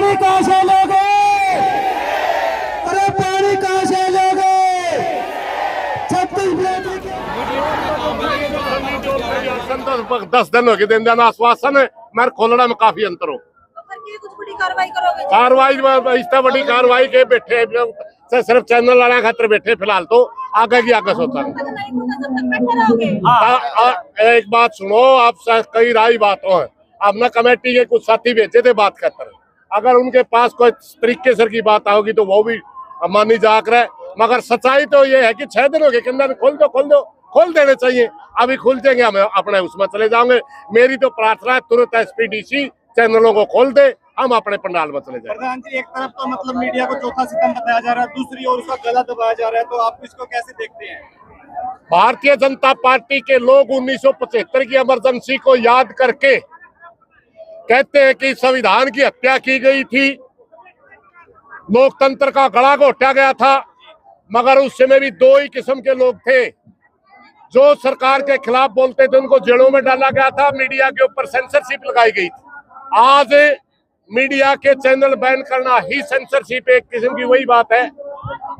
पानी कहाँ से लोगे? अरे पानी कहाँ से लोगे? 36 बेटी के 10 दिन हो गए देन देना आश्वासन है मेरे खोलना में काफी अंतर हो। कुछ बड़ी कार्रवाई करोगे? कार्रवाई इतना बड़ी कार्रवाई के बैठे सिर्फ चैनल लाना खातर बैठे फिलहाल तो आगे की आगे सोचा एक बात सुनो आप कई राय बातों है आपने कमेटी के कुछ साथी भेजे थे बात खातर अगर उनके पास कोई तरीके सर की बात आओगी तो वो भी मानी जा कर मगर सच्चाई तो ये है कि 6 दिन हो गए के अंदर खोल देने चाहिए अभी खुल जाएंगे हम अपने उसमें चले जाओगे। मेरी तो प्रार्थना है तुरंत एसपीडीसी चैनलों को खोल दे हम अपने पंडाल में चले जाए। प्रधान जी एक तरफ तो मतलब मीडिया को चौथा सितम बताया जा रहा है दूसरी ओर उसका गला दबाया जा रहा है तो आप इसको कैसे देखते हैं? भारतीय जनता पार्टी के लोग 1975 की इमरजेंसी को याद करके कहते हैं कि संविधान की हत्या की गई थी लोकतंत्र का गला घोटा गया था मगर उस समय भी 2 ही किस्म के लोग थे जो सरकार के खिलाफ बोलते थे उनको जेलों में डाला गया था मीडिया के ऊपर सेंसरशिप लगाई गई थी। आज मीडिया के चैनल बैन करना ही सेंसरशिप एक किस्म की वही बात है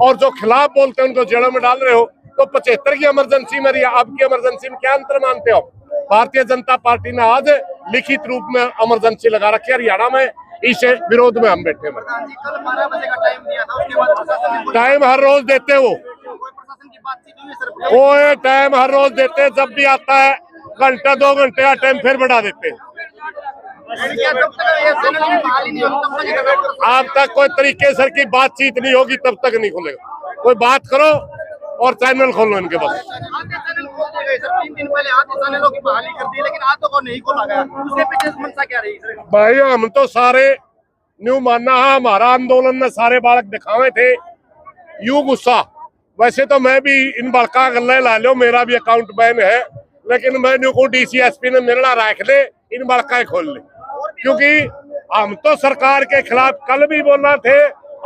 और जो खिलाफ बोलते हैं उनको जेलों में डाल रहे हो तो 75 की इमरजेंसी में अब की इमरजेंसी में क्या अंतर मानते हो? भारतीय जनता पार्टी ने आज लिखित रूप में इमरजेंसी लगा रखी है हरियाणा में इस विरोध में हम बैठे हैं। कल 12 बजे का टाइम दिया था उसके बाद प्रशासन टाइम हर रोज देते वो प्रशासन की बातचीत हुई सर? वो टाइम हर रोज देते हैं जब भी आता है घंटा 2 घंटे का टाइम फिर बढ़ा देते हैं। अब तक कोई तरीके सर की बातचीत नहीं होगी तब तक नहीं खुलेगा। कोई बात करो और चैनल खोलो इनके बस। 3 दिन पहले आधे चैनलों की बहाली कर दी लेकिन आधों को नहीं खोला गया उसके पीछे मंशा क्या रही सर? भाई हम तो सारे न्यू मानना है हमारा आंदोलन में सारे बालक दिखावे थे यू गुस्सा वैसे तो मैं भी इन बड़का गल्ले ला लो मेरा भी अकाउंट बैन है लेकिन मैं न्यू को डीसीएसपी ने मिलना रख ले इन बड़का खोल ले क्योंकि हम तो सरकार के खिलाफ कल भी बोलना थे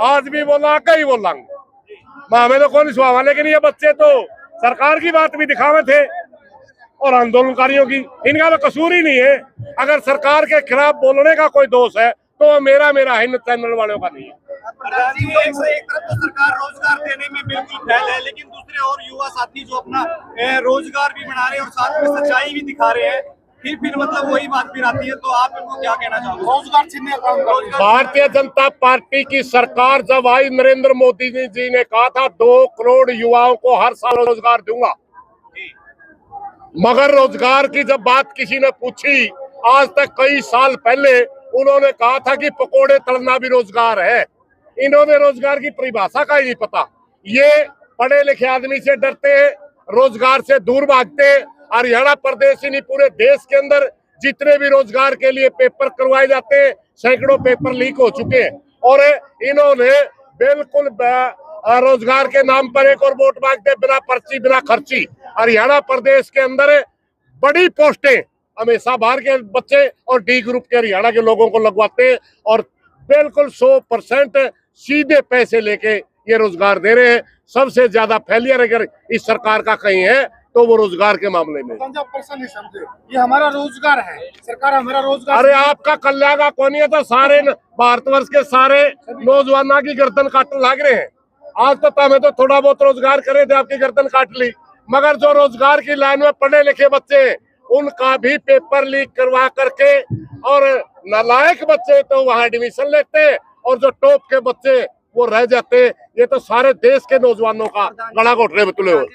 आज भी बोला कहीं बोलेंगे हमें तो कौन सुहावा लेकिन ये बच्चे तो सरकार की बात भी दिखावे थे और आंदोलनकारियों की इनका तो कसूर ही नहीं है। अगर सरकार के खिलाफ बोलने का कोई दोष है तो मेरा है इन चैनल वालों का नहीं है। एक तरफ तो सरकार रोजगार देने में बिल्कुल फेल है लेकिन दूसरे और युवा साथी जो अपना रोजगार भी बना रहे हैं और साथ में सच्चाई भी दिखा रहे हैं फिर मतलब वही बात फिर आती है तो आप इनको क्या कहना चाहोगे? रोजगार छीनने का भारतीय जनता पार्टी की सरकार जब आई नरेंद्र मोदी जी ने कहा था 2 करोड़ युवाओं को हर साल रोजगार दूंगा मगर रोजगार की जब बात किसी ने पूछी आज तक कई साल पहले उन्होंने कहा था कि पकोड़े तलना भी रोजगार है। इन्होंने रोजगार की परिभाषा का ही नहीं पता। ये पढ़े लिखे आदमी से डरते हैं रोजगार से दूर भागते हैं। हरियाणा प्रदेश ही नहीं पूरे देश के अंदर जितने भी रोजगार के लिए पेपर करवाए जाते हैं सैकड़ों पेपर लीक हो चुके हैं और इन्होंने बिल्कुल रोजगार के नाम पर एक और वोट मांगते बिना पर्ची बिना खर्ची। हरियाणा प्रदेश के अंदर बड़ी पोस्टें हमेशा बाहर के बच्चे और डी ग्रुप के हरियाणा के लोगों को लगवाते हैं और बिल्कुल 100% सीधे पैसे लेके ये रोजगार दे रहे हैं। सबसे ज्यादा फेलियर अगर इस सरकार का कहीं है तो वो रोजगार के मामले में। नहीं समझे ये हमारा रोजगार है सरकार हमारा रोजगार। अरे आपका कल्याण का कौन है तो सारे भारतवर्ष के सारे नौजवानों की गर्दन काटने लग रहे हैं। आज तो हमें तो थोड़ा बहुत रोजगार करे थे आपकी गर्दन काट ली मगर जो रोजगार की लाइन में पढ़े लिखे बच्चे उनका भी पेपर लीक करवा करके और नालायक बच्चे तो वहां एडमिशन लेते और जो टॉप के बच्चे वो रह जाते। ये तो सारे देश के नौजवानों का गला घोटने में तुले हुए।